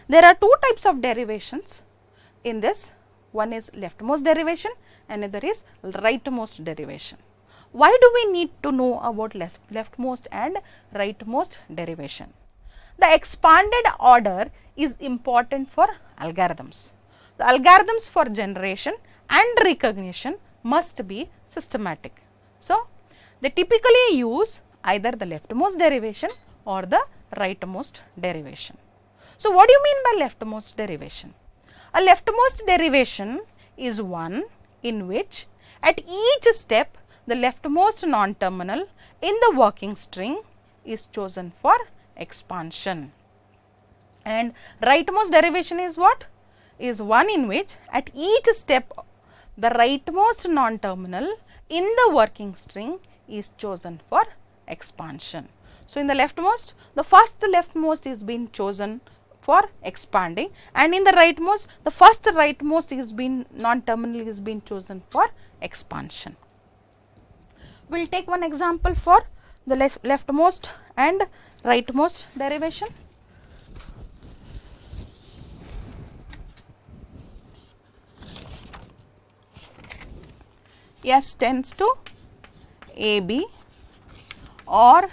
There are two types of derivations in this. One is leftmost derivation, another is rightmost derivation. Why do we need to know about leftmost and rightmost derivation? The expanded order is important for algorithms. The algorithms for generation and recognition must be systematic. So, they typically use either the leftmost derivation or the rightmost derivation. So, what do you mean by leftmost derivation? A leftmost derivation is one in which at each step the leftmost non-terminal in the working string is chosen for expansion. And rightmost derivation is what? Is one in which at each step the rightmost non-terminal in the working string is chosen for expansion. So, in the leftmost, the first leftmost is being chosen for expanding, and in the rightmost, the first rightmost is being non-terminal is being chosen for expansion. We will take one example for the leftmost and rightmost derivation. S tends to AB or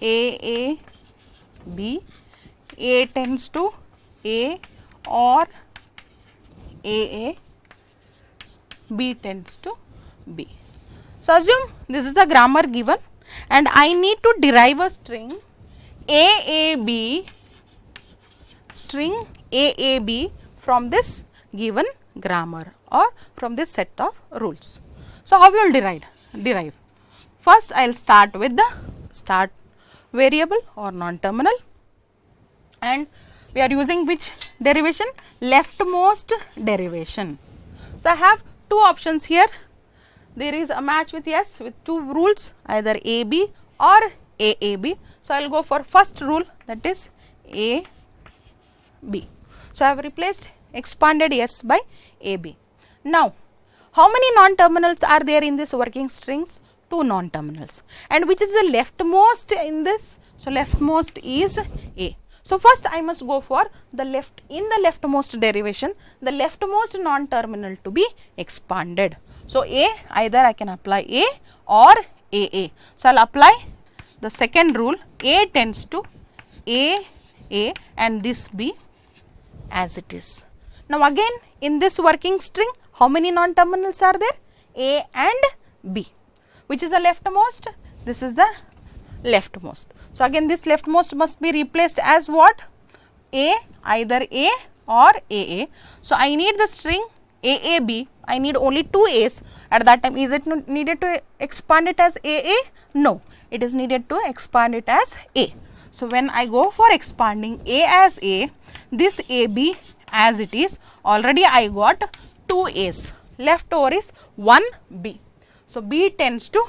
AAB, A tends to A or AA, B tends to B. So, assume this is the grammar given and I need to derive a string AAB from this given grammar or from this set of rules. So, how we will derive? First, I will start with the start variable or non-terminal, and we are using which derivation? Leftmost derivation. So, I have two options here. There is a match with S with two rules, either AB or AAB. So, I will go for first rule, that is AB. So, I have replaced expanded S by AB. Now, how many non-terminals are there in this working strings? Two non-terminals. And which is the leftmost in this? So, leftmost is A. So, first I must go for the leftmost derivation, the leftmost non-terminal to be expanded. So, A, either I can apply A or AA. So, I will apply the second rule, A tends to A and this B as it is. Now, again in this working string, how many non-terminals are there? A and B. Which is the leftmost? This is the leftmost. So, again this leftmost must be replaced as what? A, either A or AA. So, I need the string AAB, I need only two A's. At that time, is it needed to expand it as AA? No, it is needed to expand it as A. So, when I go for expanding A as A, this AB as it is, already I got two A's, left over is one B. So, B tends to,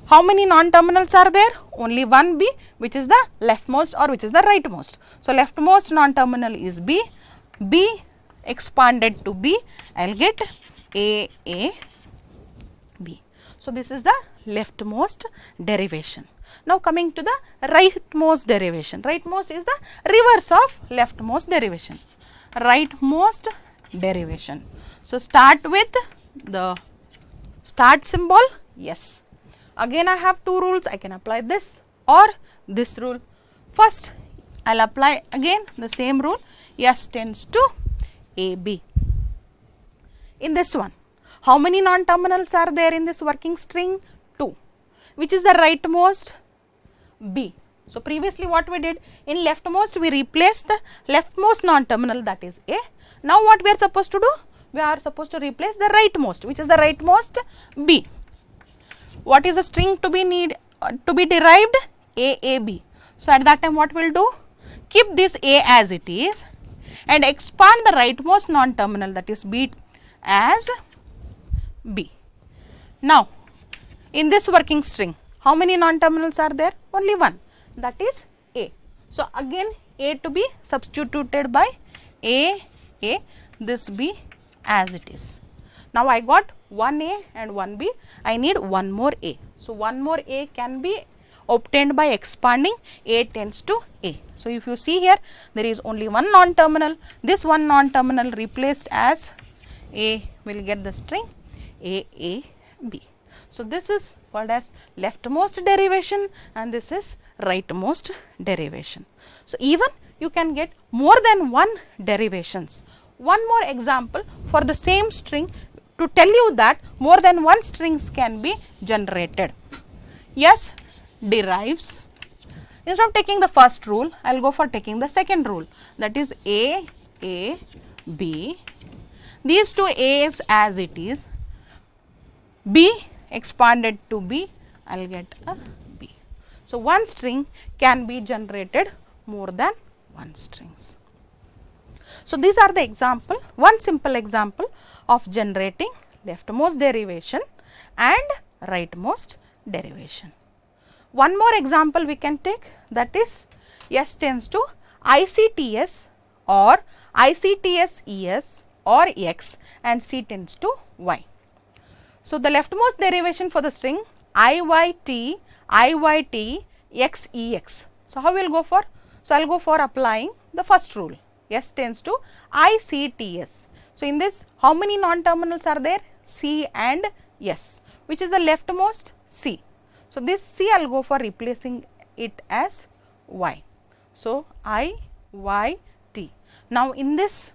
how many non-terminals are there? Only one B, which is the leftmost or which is the rightmost. So, leftmost non-terminal is B, B expanded to B, I will get A, B. So, this is the leftmost derivation. Now, coming to the rightmost derivation. Rightmost is the reverse of leftmost derivation. Rightmost derivation. So, start with the start symbol, yes. Again, I have two rules, I can apply this or this rule. First, I will apply again the same rule, S tends to AB. In this one, how many non-terminals are there in this working string? 2. Which is the rightmost? B. So, previously what we did, in leftmost we replaced the leftmost non-terminal, that is A. Now, what we are supposed to do? We are supposed to replace the rightmost, which is the rightmost? B. What is the string to be derived? AAB. So, at that time what we will do? Keep this A as it is and expand the rightmost non-terminal, that is B, as B. Now, in this working string, how many non-terminals are there? Only one, that is A. So, again A to be substituted by A, this B as it is. Now, I got one A and one B, I need one more A. So, one more A can be obtained by expanding A tends to A. So, if you see here, there is only one non-terminal. This one non-terminal replaced as A will get the string AAB. So, this is called as leftmost derivation and this is rightmost derivation. So, even you can get more than one derivations. One more example for the same string to tell you that more than one strings can be generated. S derives, instead of taking the first rule, I will go for taking the second rule, that is A, B. These two A's as it is, B expanded to B, I will get a B. So, one string can be generated more than one strings. So, these are the example, one simple example of generating leftmost derivation and rightmost derivation. One more example we can take, that is S tends to ICTS or ICTS ES or X and C tends to Y. So, the leftmost derivation for the string IYT, IYT, XEX. So, how we will go for? So, I will go for applying the first rule, S tends to ICTS. So, in this how many non-terminals are there? C and S, which is the leftmost C. So, this C I will go for replacing it as Y. So, IYT. Now, in this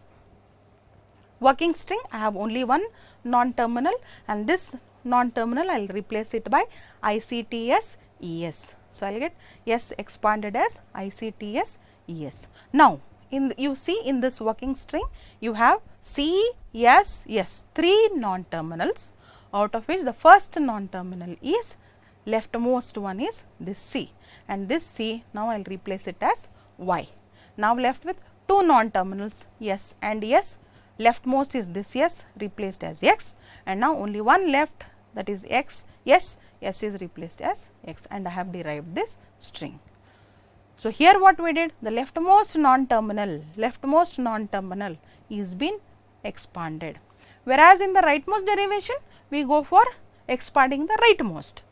working string I have only one non-terminal and this non-terminal I will replace it by ICTS ES. So, I will get S expanded as ICTS ES. Now, you see in this working string you have C, S, S, three non-terminals, out of which the first non-terminal is leftmost one is this C and this C now I will replace it as Y. Now, left with two non-terminals S and S, leftmost is this S replaced as X and now only one left, that is X, S is replaced as X and I have derived this string. So, here what we did, the leftmost non-terminal is been expanded, whereas in the rightmost derivation we go for expanding the rightmost.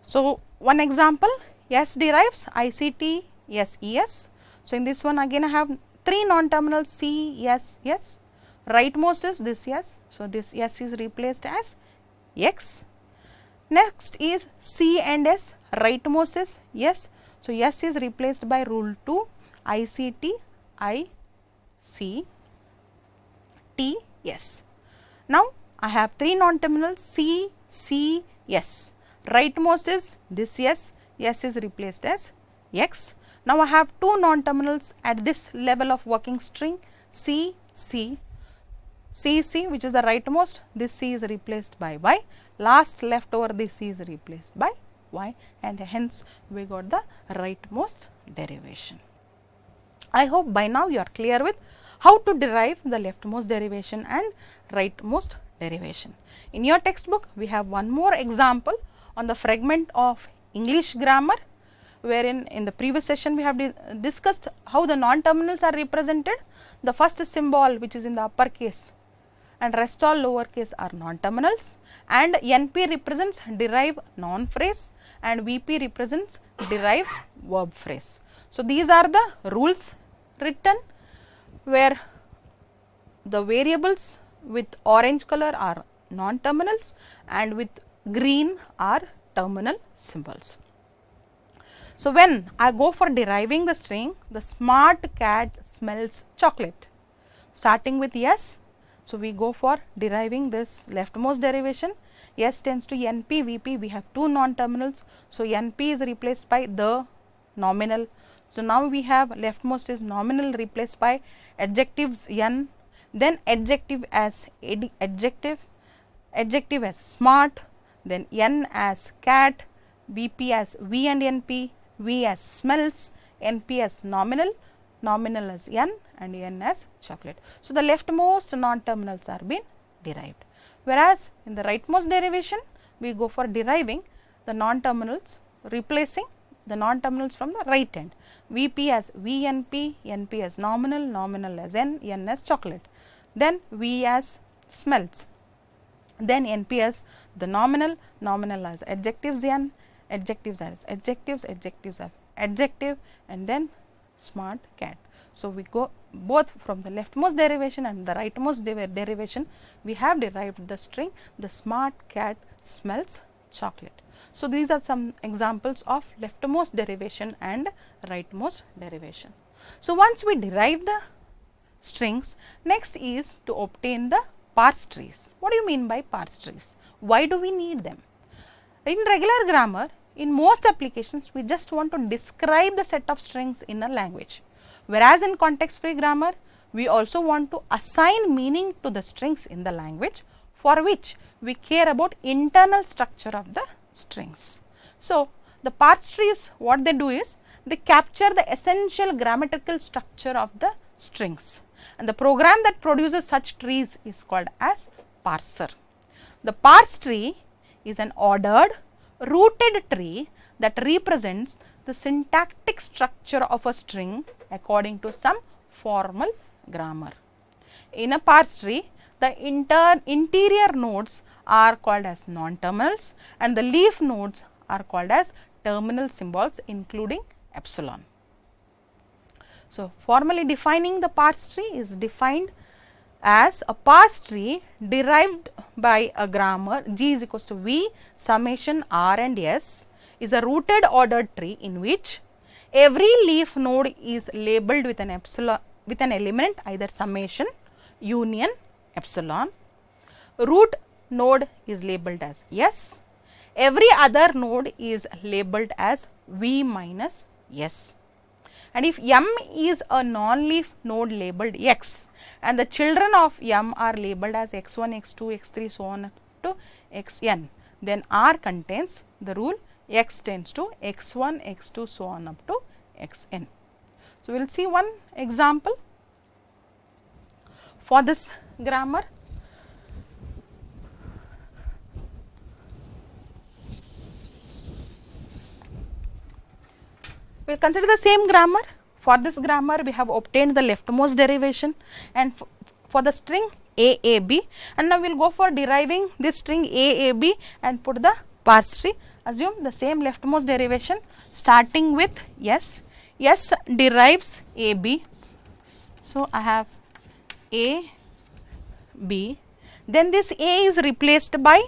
So, one example, S derives ICT S ES. So, in this one again I have three non-terminals C, S, S, rightmost is this S. So, this S is replaced as X. Next is C and S, rightmost is S. So, S is replaced by rule 2 ICT I C T S. Now, I have three non-terminals C, C, S. Rightmost is this S, S is replaced as X. Now, I have two non-terminals at this level of working string C, C, C, C, which is the rightmost, this C is replaced by Y, last left over this C is replaced by Y and hence we got the rightmost derivation. I hope by now you are clear with how to derive the leftmost derivation and rightmost derivation. In your textbook, we have one more example on the fragment of English grammar, wherein in the previous session we have discussed how the non-terminals are represented. The first symbol which is in the uppercase and rest all lowercase are non-terminals, and NP represents derive noun phrase and VP represents derive verb phrase. So, these are the rules written where the variables with orange color are non-terminals and with green are terminal symbols. So, when I go for deriving the string, the smart cat smells chocolate, starting with S. So, we go for deriving this leftmost derivation. S tends to NP, VP, we have two non-terminals. So, NP is replaced by the nominal. So, now we have leftmost is nominal replaced by adjectives N, then adjective as adjective as smart, then N as cat, VP as V and NP, V as smells, NP as nominal, nominal as N and N as chocolate. So, the leftmost non-terminals are being derived, whereas in the rightmost derivation we go for deriving the non-terminals, replacing the non-terminals from the right end, VP as VNP, NP as nominal, nominal as N, N as chocolate, then V as smells, then NP as the nominal, nominal as adjectives N, adjectives as adjectives, adjectives are adjective, and then smart cat. So, we go both from the leftmost derivation and the rightmost derivation, we have derived the string the smart cat smells chocolate. So, these are some examples of leftmost derivation and rightmost derivation. So, once we derive the strings, next is to obtain the parse trees. What do you mean by parse trees? Why do we need them? In regular grammar, in most applications, we just want to describe the set of strings in a language. Whereas in context free grammar, we also want to assign meaning to the strings in the language, for which we care about internal structure of the strings. So, the parse trees, what they do is, they capture the essential grammatical structure of the strings, and the program that produces such trees is called as parser. The parse tree is an ordered, rooted tree that represents the syntactic structure of a string according to some formal grammar. In a parse tree, the interior nodes are called as non-terminals and the leaf nodes are called as terminal symbols, including epsilon. So, formally defining the parse tree is defined as a parse tree derived by a grammar G is equals to V summation R and S is a rooted ordered tree in which every leaf node is labeled with an epsilon, with an element either summation, union, epsilon. Root node is labeled as S. Every other node is labeled as V minus S. And if M is a non-leaf node labeled X and the children of M are labeled as X1, X2, X3 so on to Xn, then R contains the rule X tends to X1, X2 so on up to Xn. So, we will see one example for this grammar. We will consider the same grammar. For this grammar, we have obtained the leftmost derivation and for the string AAB, and now we will go for deriving this string AAB and put the parse tree. Assume the same leftmost derivation starting with S. S derives AB. So, I have A, B. Then this A is replaced by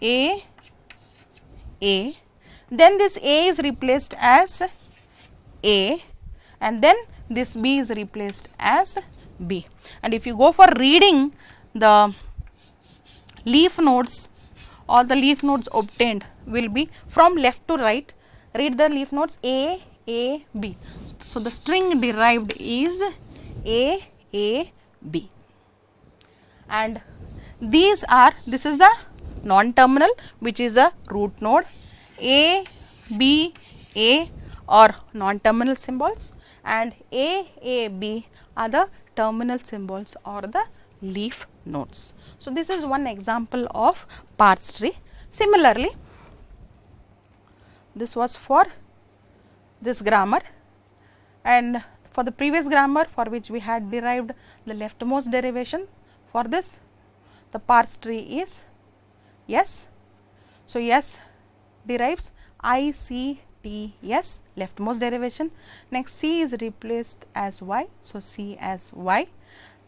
A. Then this A is replaced as A, and then this B is replaced as B. And if you go for reading the leaf nodes, all the leaf nodes obtained will be from left to right. Read the leaf nodes A, B. So, the string derived is A, B. And this is the non-terminal, which is a root node. A, B, A are non-terminal symbols and A, B are the terminal symbols or the leaf nodes. So, this is one example of parse tree. Similarly, this was for this grammar, and for the previous grammar for which we had derived the leftmost derivation, for this the parse tree is S. So, S derives ICTS, leftmost derivation. Next, C is replaced as Y. So, C as Y.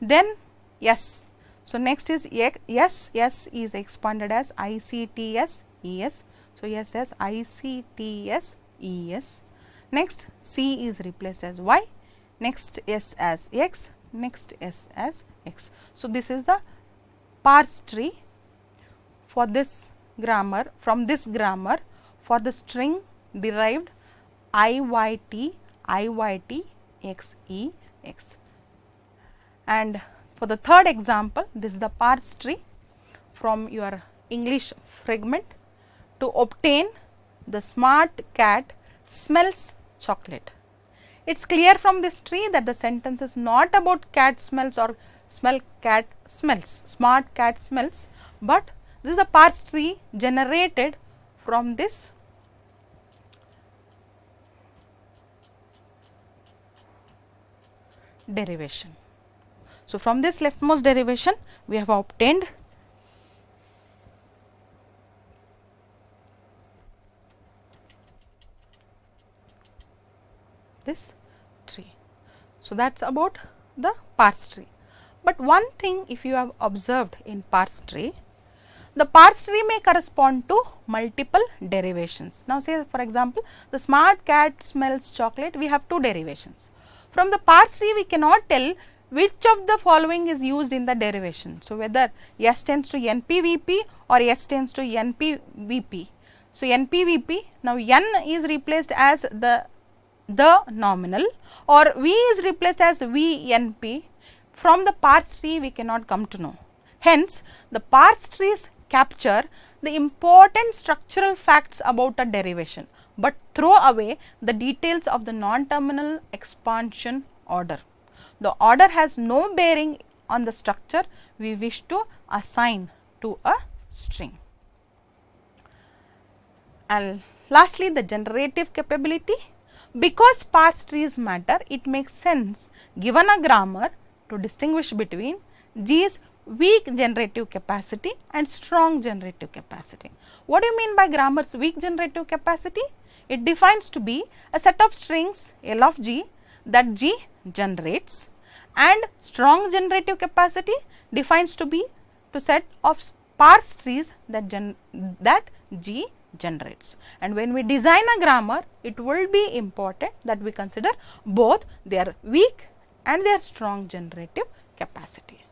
Then S. So, next is S. S is expanded as ICTS ES. So, S as ICTS ES. Next, C is replaced as Y. Next, S as X. Next, S as X. So, this is the parse tree for this grammar, from this grammar for the string derived IYT, XEX. And for the third example, this is the parse tree from your English fragment to obtain the smart cat smells chocolate. It is clear from this tree that the sentence is not about cat smells or smart cat smells, but this is a parse tree generated from this derivation. So, from this leftmost derivation we have obtained this tree. So, that is about the parse tree. But one thing, if you have observed in parse tree, the parse tree may correspond to multiple derivations. Now, say for example, the smart cat smells chocolate, we have 2 derivations. From the parse tree, we cannot tell which of the following is used in the derivation. So, whether S tends to NPVP or S tends to NPVP. So, NPVP, now N is replaced as the nominal or V is replaced as VNP. From the parse tree, we cannot come to know. Hence, the parse trees capture the important structural facts about a derivation, but throw away the details of the non-terminal expansion order. The order has no bearing on the structure we wish to assign to a string. And lastly, the generative capability. Because parse trees matter, it makes sense given a grammar to distinguish between G's weak generative capacity and strong generative capacity. What do you mean by grammar's weak generative capacity? It defines to be a set of strings L of G that G generates, and strong generative capacity defines to be a set of parse trees that G generates. And when we design a grammar, it will be important that we consider both their weak and their strong generative capacity.